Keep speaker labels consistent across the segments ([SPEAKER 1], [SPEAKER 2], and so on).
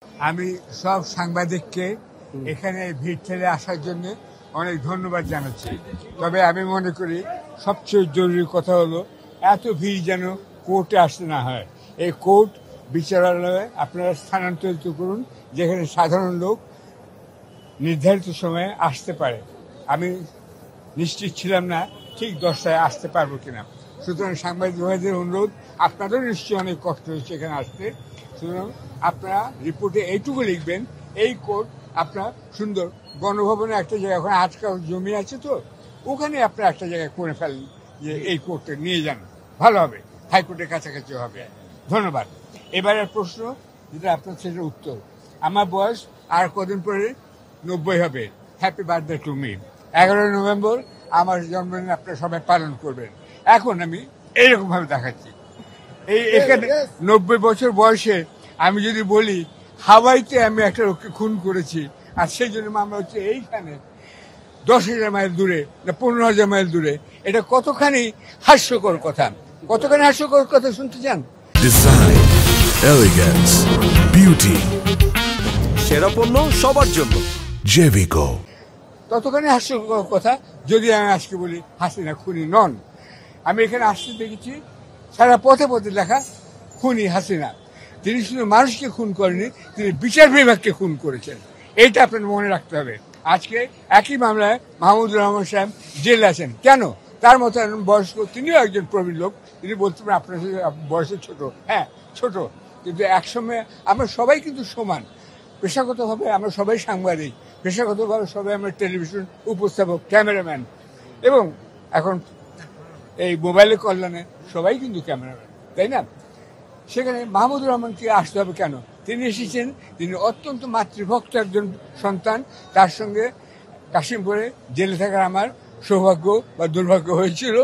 [SPEAKER 1] আমি সব সাংবাদিককে এখানে ভিড় ঠেলে আসার জন্য অনেক ধন্যবাদ জানাচ্ছি। তবে আমি মনে করি সবচেয়ে জরুরি কথা হলো এত ভিড় যেন কোর্টে আসতে না হয়। এই কোর্ট বিচারালয়ে আপনারা স্থানান্তরিত করুন, যেখানে সাধারণ লোক নির্ধারিত সময়ে আসতে পারে। আমি নিশ্চিত ছিলাম না ঠিক 10টায় আসতে পারবো কিনা। সুতরাং সাংবাদিক ভাইদের অনুরোধ, আপনাদেরও নিশ্চয়ই অনেক কষ্ট হয়েছে এখানে আসতে। সুতরাং আপনারা রিপোর্টে এইটুকু লিখবেন, এই কোর্ট আপনার সুন্দর গণভবনে একটা জায়গা, ওখানে আজকাল জমি আছে, তো ওখানে আপনারা একটা জায়গায় করে ফেলেন যে এই কোর্টে নিয়ে যান, ভালো হবে, হাইকোর্টের কাছাকাছি হবে। ধন্যবাদ। এবারের প্রশ্ন যেটা আপনার সেটার উত্তর। আমার বয়স আর কদিন পরে 90 হবে। Happy birthday to me. 11 November আমার জন্মদিন আপনারা সবাই পালন করবেন। এখন আমি এইরকম ভাবে দেখাচ্ছি। এখানে 90 বছর বয়সে আমি যদি বলি হাওয়াইতে আমি একটা লোককে খুন করেছি, আর সেই জন্য মামলা হচ্ছে এইখানে 10,000 মাইল দূরে না 15,000 মাইল দূরে, এটা কতখানি হাস্যকর কথা, কতখানি হাস্যকর কথা শুনতে চান?
[SPEAKER 2] ডিজাইন, এলিগেন্স, বিউটি, সেরা পণ্য সবার জন্য জেভিকো।
[SPEAKER 1] ততখানি হাস্যকর কথা যদি আমি আজকে বলি হাসিনা খুনি নন। আমি এখানে আসতে দেখেছি সারা পথে পথে লেখা খুনি হাসিনা। তিনি শুধু মানুষকে খুন করেনি, তিনি বিচার বিভাগকে খুন করেছেন। এইটা আপনার মনে রাখতে হবে। আজকে একই মামলায় মাহমুদুর রহমান সাহেব জেলে আছেন। কেন? তার মতো বয়স্ক, তিনিও একজন প্রবীণ লোক, তিনি বলতে পারেন আপনার বয়সে ছোট, হ্যাঁ ছোট, কিন্তু একসময় আমরা সবাই কিন্তু সমান। পেশাগতভাবে আমরা সবাই সাংবাদিক, পেশাগতভাবে সবাই আমরা টেলিভিশন উপস্থাপক, ক্যামেরাম্যান, এবং এখন এই মোবাইলের কল্যাণে সবাই কিন্তু ক্যামেরাম্যান, তাই না? সেখানে মাহমুদুর রহমানকে আসতে হবে কেন? তিনি এসেছেন, তিনি অত্যন্ত মাতৃভক্ত একজন সন্তান। তার সঙ্গে কাশিমপুরে জেলে থাকার আমার সৌভাগ্য বা দুর্ভাগ্য হয়েছিল,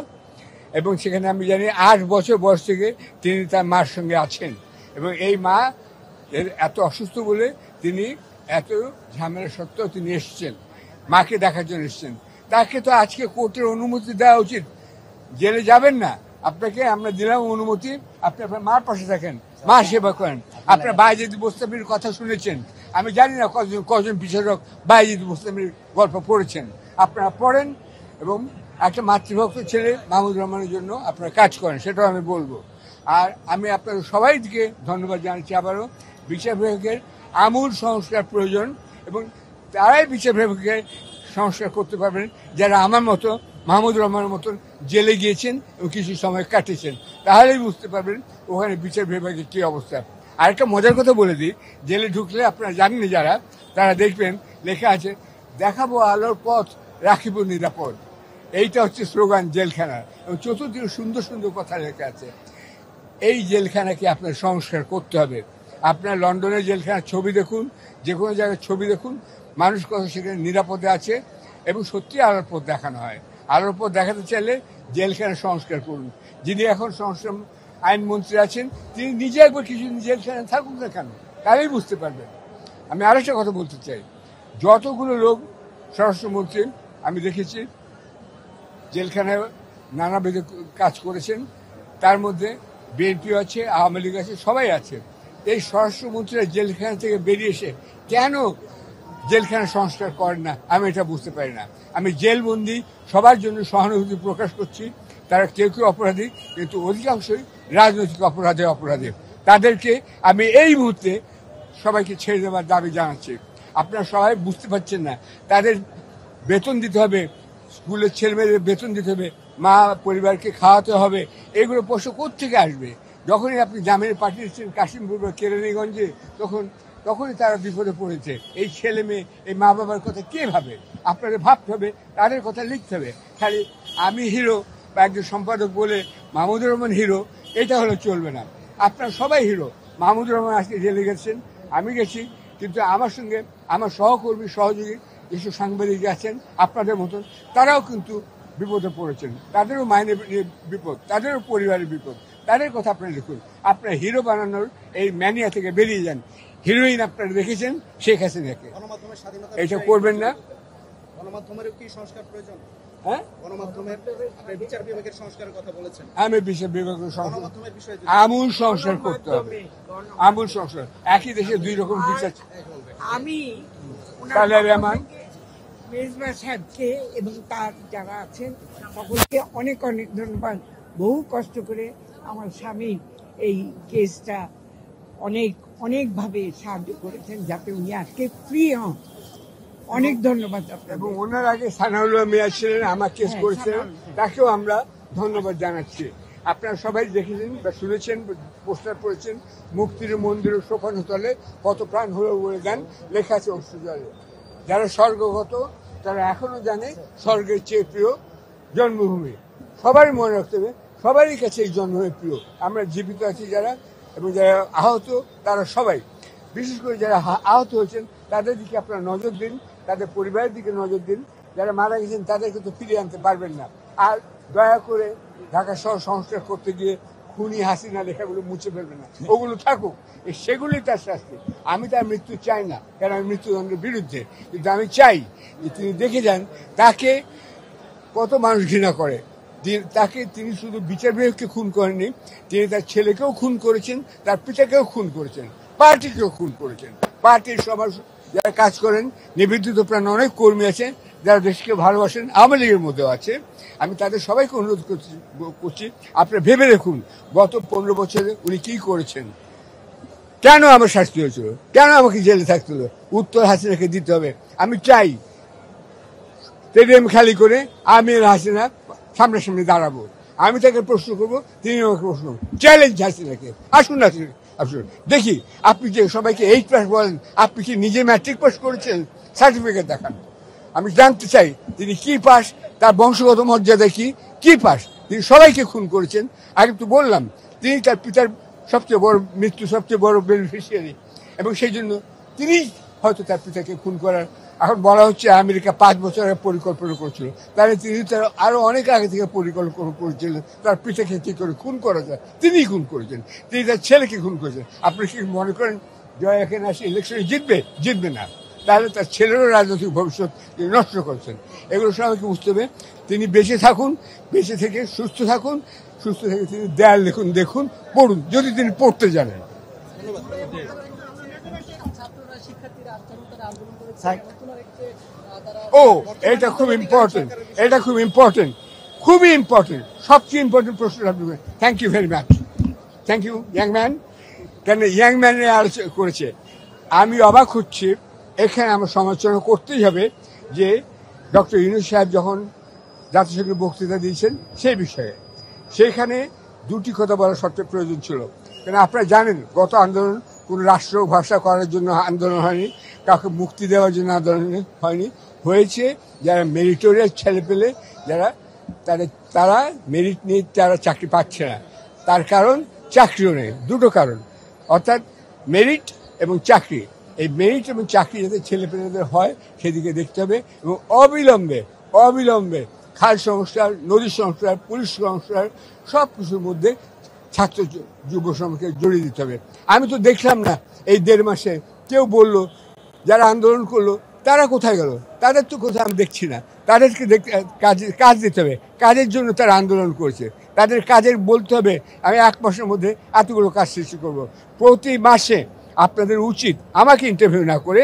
[SPEAKER 1] এবং সেখানে আমি জানি 8 বছর বয়স থেকে তিনি তার মার সঙ্গে আছেন, এবং এই মা এত অসুস্থ বলে তিনি এত ঝামেলা সত্ত্বেও তিনি এসেছেন, মাকে দেখার জন্য এসেছেন। তাকে তো আজকে কোর্টের অনুমতি দেওয়া উচিত। জেলে যাবেন না, আপনাকে আমরা দিলাম অনুমতি, আপনি আপনার মার পাশে থাকেন, মা সেবা করেন। আপনার বায়েজিদ বোস্তামির কথা শুনেছেন, আমি জানি না কজন বিচারক বায়েজিদ বোস্তামির গল্প পড়েছেন, আপনারা পড়েন এবং একটা মাতৃভক্ত ছেলে মাহমুদুর রহমানের জন্য আপনারা কাজ করেন, সেটাও আমি বলবো। আর আমি আপনাদের সবাইকে ধন্যবাদ জানাচ্ছি আবারও। বিচার বিভাগের আমূল সংস্কার প্রয়োজন, এবং তারাই বিচার বিভাগের সংস্কার করতে পারবেন যারা আমার মতো, মাহমুদুর রহমানের মতন জেলে গিয়েছেন এবং কিছু সময় কাটিয়েছেন। তাহলেই বুঝতে পারবেন ওখানে বিচার বিভাগের কী অবস্থা। আরেকটা মজার কথা বলে দিই, জেলে ঢুকলে আপনারা জানেন যারা, তারা দেখবেন লেখা আছে, দেখাবো আলোর পথ, রাখিব নিরাপদ। এইটা হচ্ছে স্লোগান জেলখানার, এবং চতুর্দিকে সুন্দর সুন্দর কথা লেখা আছে। এই জেলখানাকে আপনার সংস্কার করতে হবে। আপনার লন্ডনের জেলখানার ছবি দেখুন, যে কোনো জায়গায় ছবি দেখুন, মানুষ কত সেখানে নিরাপদে আছে, এবং সত্যি আলোর পথ দেখানো হয়। আলোর পথ দেখাতে চাইলে জেলখানা সংস্কার করুন। যিনি এখন সংস্কার আইনমন্ত্রী আছেন, তিনি নিজে একবার কিছুদিন জেলখানায় থাকুন না কেন, তাহলেই বুঝতে পারবেন। আমি আরেকটা কথা বলতে চাই, যতগুলো লোক স্বরাষ্ট্রমন্ত্রী আমি দেখেছি জেলখানায় নানাবিধ কাজ করেছেন, তার মধ্যে বিএনপিও আছে, আওয়ামী লীগ আছে, সবাই আছে। এই স্বরাষ্ট্রমন্ত্রীরা জেলখানা থেকে বেরিয়ে এসে কেন জেলখানা সংস্কার করেন না, আমি এটা বুঝতে পারি না। আমি জেলবন্দি সবার জন্য সহানুভূতি প্রকাশ করছি। তারা কেউ কেউ অপরাধী, কিন্তু অধিকাংশই রাজনৈতিক অপরাধী। তাদেরকে আমি এই মুহূর্তে সবাইকে ছেড়ে দেওয়ার দাবি জানাচ্ছি। আপনারা সবাই বুঝতে পারছেন না, তাদের বেতন দিতে হবে, স্কুলের ছেলেমেয়েদের বেতন দিতে হবে, মা পরিবারকে খাওয়াতে হবে, এগুলো পয়সা কোত্থেকে আসবে? যখনই আপনি জামিনে পাঠিয়েছেন কাশিমপুর বা কেরানীগঞ্জে, তখনই তারা বিপদে পড়েছে। এই ছেলে মেয়ে, এই মা বাবার কথা কে ভাবে? আপনাদের ভাবতে হবে, তাদের কথা লিখতে হবে। খালি আমি হিরো বা একজন সম্পাদক বলে মাহমুদুর রহমান হিরো, এটা হলে চলবে না। আপনারা সবাই হিরো। মাহমুদুর রহমান আজকে জেলে গেছেন, আমি গেছি, কিন্তু আমার সঙ্গে আমার সহকর্মী সহযোগী যেসব সাংবাদিক আছেন আপনাদের মতন, তারাও কিন্তু বিপদে পড়েছেন, তাদেরও মাইনে বিপদ, তাদেরও পরিবারের বিপদ। তাদের কথা আপনারা লিখুন। আপনার হিরো বানানোর এই ম্যানিয়া থেকে বেরিয়ে যান। হিরোইন আপনারা দেখেছেন শেখ হাসিনাকে, এটা করবেন না।
[SPEAKER 3] গণমাধ্যমেরও কি সংস্কার প্রয়োজন?
[SPEAKER 1] হ্যাঁ,
[SPEAKER 3] গণমাধ্যমের আপনি বিচার বিভাগের সংস্কারের কথা বলেছেন।
[SPEAKER 1] আমি বিচার বিভাগের সংস্কার,
[SPEAKER 3] গণমাধ্যমের বিষয়ে
[SPEAKER 1] আমূল সংস্কার করতে হবে, আমূল সংস্কার। একই দেশে দুই রকম বিচার।
[SPEAKER 4] আমি
[SPEAKER 1] তাহলে রহমান
[SPEAKER 4] মেজবা সাহেবকে এবং তার যারা আছেন সকলকে অনেক অনেক ধন্যবাদ। বহু কষ্ট করে আমার স্বামী এই কেসটা অনেকভাবে সাহায্য করেছেন যাতে উনি আজকে ফ্রি হন। অনেক ধন্যবাদ
[SPEAKER 1] এবং
[SPEAKER 4] আপনাকে।
[SPEAKER 1] ওনার আগে সানাউল্লাহ মিয়া ছিলেন, আমার কেস
[SPEAKER 4] হ্যাঁ,
[SPEAKER 1] করেছিলেন,
[SPEAKER 4] সানাউল্লাহ।
[SPEAKER 1] তাকেও আমরা ধন্যবাদ জানাচ্ছি। আপনারা সবাই দেখেছেন বা শুনেছেন, পোস্টার পড়েছেন, মুক্তির মন্দির ও সোপানো তলে কত প্রাণ হলো বলে গান লেখা আছে অশ্রু জলে। যারা স্বর্গগত তারা এখনো জানে স্বর্গের চেয়ে প্রিয় জন্মভূমি। সবারই মনে রাখতে হবে, সবারই কাছে এই জন্মভূমি প্রিয়। আমরা জীবিত আছি যারা, এবং যারা আহত তারা সবাই, বিশেষ করে যারা আহত হয়েছেন তাদের দিকে আপনারা নজর দিন, তাদের পরিবারের দিকে নজর দিন। যারা মারা গেছেন তাদেরকে তো ফিরিয়ে আনতে পারবেন না। আর দয়া করে ঢাকা শহর সংস্কার করতে গিয়ে খুনি হাসিনা লেখাগুলো মুছে ফেলবেন না, ওগুলো থাকুক, সেগুলি তার শাস্তি। আমি তার মৃত্যু চাই না, কারণ আমি মৃত্যুদণ্ডের বিরুদ্ধে, কিন্তু আমি চাই যে তিনি দেখে যান তাকে কত মানুষ ঘৃণা করে। তাকে তিনি শুধু বিচার বিভাগকে খুন করেননি, তিনি তার ছেলেকেও খুন করেছেন, তার পিতাকেও খুন করেছেন, পার্টিকেও খুন করেছেন। পার্টির সমাজ যারা কাজ করেন, নিবেদিত প্রাণ অনেক কর্মী আছেন যারা দেশকে ভালোবাসেন, আওয়ামী লীগের মধ্যেও আছে। আমি তাদের সবাইকে অনুরোধ করছি আপনারা ভেবে দেখুন গত 15 বছরে উনি কি করেছেন। কেন আমার শাস্তি হয়েছিল, কেন আমাকে জেলে থাকতে হলো, উত্তর হাসিনাকে দিতে হবে। আমি চাই স্টেডিয়াম খালি করে আমি হাসিনা সামনাসামনি দাঁড়াবো, আমি তাকে প্রশ্ন করবো, তিনি আমাকে প্রশ্ন করবো। চ্যালেঞ্জ হাসিনাকে, আসুন হাসিনা আসুন, দেখি আপনি যে সবাইকে 8 পাস বলেন, আপনি কি নিজে ম্যাট্রিক পাস করেছেন? সার্টিফিকেট দেখান। আমি জানতে চাই তিনি কি পাস, তার বংশগত মর্যাদা কি পাস। তিনি সবাইকে খুন করেছেন। আগে তো বললাম তিনি তার পিতার সবচেয়ে বড় মৃত্যু, সবচেয়ে বড় বেনিফিশিয়ারি, এবং সেই জন্য তিনি হয়তো তার পিতাকে খুন করার, এখন বলা হচ্ছে আমেরিকা 5 বছর আগে পরিকল্পনা করছিল, তাহলে তিনি তার আরো অনেক আগে থেকে পরিকল্পনা করেছিলেন তার পিতাকে কি করে খুন করা যায়। তিনিই খুন করেছেন, তিনি তার ছেলেকে খুন করেছেন। আপনি কি মনে করেন জয় এখানে আসে ইলেকশনে জিতবে না? তাহলে তার ছেলেরও রাজনৈতিক ভবিষ্যৎ তিনি নষ্ট করছেন। এগুলো সবাইকে বুঝতে হবে। তিনি বেঁচে থাকুন, বেঁচে থেকে সুস্থ থাকুন, সুস্থ থেকে তিনি দেয়াল দেখুন, পড়ুন, যদি তিনি পড়তে জানেন। ও এটা খুব ইম্পর্টেন্ট, এটা খুব ইম্পর্টেন্ট, খুবই ইম্পর্টেন্ট, সবচেয়ে ইম্পর্টেন্ট প্রশ্ন আপনি। Thank you very much, thank you young man. কেন ইয়াং ম্যানের আলোচনা করেছে, আমি অবাক হচ্ছি। এখানে আমার সমালোচনা করতেই হবে যে ডক্টর ইউনূস সাহেব যখন জাতিসংঘে বক্তৃতা দিয়েছেন সেই বিষয়ে, সেখানে দুটি কথা বলার সবচেয়ে প্রয়োজন ছিল। কেন আপনারা জানেন গত আন্দোলন কোনো রাষ্ট্র ভাষা করার জন্য আন্দোলন হয়নি, কাউকে মুক্তি দেওয়ার জন্য আন্দোলন হয়নি, হয়েছে যারা মেরিটোরিয়াস ছেলে পেলে, যারা তারা মেরিট নিয়ে তারা চাকরি পাচ্ছে না, তার কারণ চাকরিও নেই। দুটো কারণ, অর্থাৎ মেরিট এবং চাকরি। এই মেরিট এবং চাকরি যাতে ছেলেপেলেদের হয় সেদিকে দেখতে হবে, এবং অবিলম্বে খাল সংস্কার, নদী সংস্কার, পুলিশ সংস্কার, সব কিছুর মধ্যে ছাত্র যুব সমাজকে জড়িয়ে দিতে হবে। আমি তো দেখলাম না এই 1.5 মাসে কেউ বলল যারা আন্দোলন করলো তারা কোথায় গেল, তাদের তো কোথাও আমি দেখছি না। তাদেরকে কাজ দিতে হবে, কাজের জন্য তারা আন্দোলন করেছে, তাদের কাজের বলতে হবে আমি 1 মাসের মধ্যে এতগুলো কাজ সৃষ্টি করব। প্রতি মাসে আপনাদের উচিত আমাকে ইন্টারভিউ না করে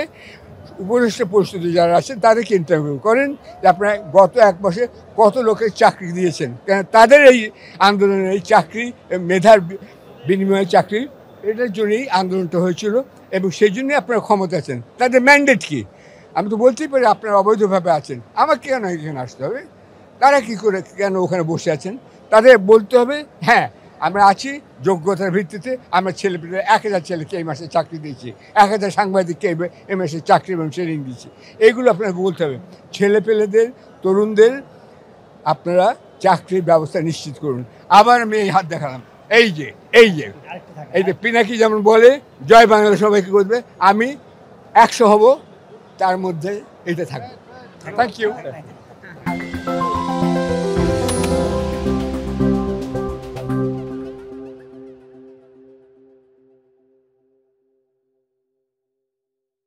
[SPEAKER 1] উপদেষ্টা পরিষদে যারা আছেন তাদেরকে ইন্টারভিউ করেন যে আপনারা গত 1 মাসে কত লোকের চাকরি দিয়েছেন। কেন তাদের এই আন্দোলনের এই চাকরি, মেধার বিনিময়ে চাকরি, এটার জন্যই আন্দোলনটা হয়েছিল, এবং সেই জন্যই আপনারা ক্ষমতা আছেন। তাদের ম্যান্ডেট কি? আমি তো বলতেই পারি আপনারা অবৈধভাবে আছেন, আমাকে কেন এখানে আসতে হবে? তারা কি করে কেন ওখানে বসে আছেন? তাদের বলতে হবে হ্যাঁ আমরা আছি যোগ্যতার ভিত্তিতে, আমরা ছেলেপেলে 1000 ছেলেকে এই মাসে চাকরি দিয়েছি, 1000 সাংবাদিককে এই মাসে চাকরি এবং ট্রেনিং দিয়েছি। এইগুলো আপনাকে বলতে হবে। ছেলেপেলেদের, তরুণদের আপনারা চাকরির ব্যবস্থা নিশ্চিত করুন। আবার আমি এই হাত দেখালাম, এই যে পিনাকি যেমন বলে জয় বাংলা সবাইকে করবে, আমি 100 হব, তার মধ্যে এটা থাকবে। Thank you.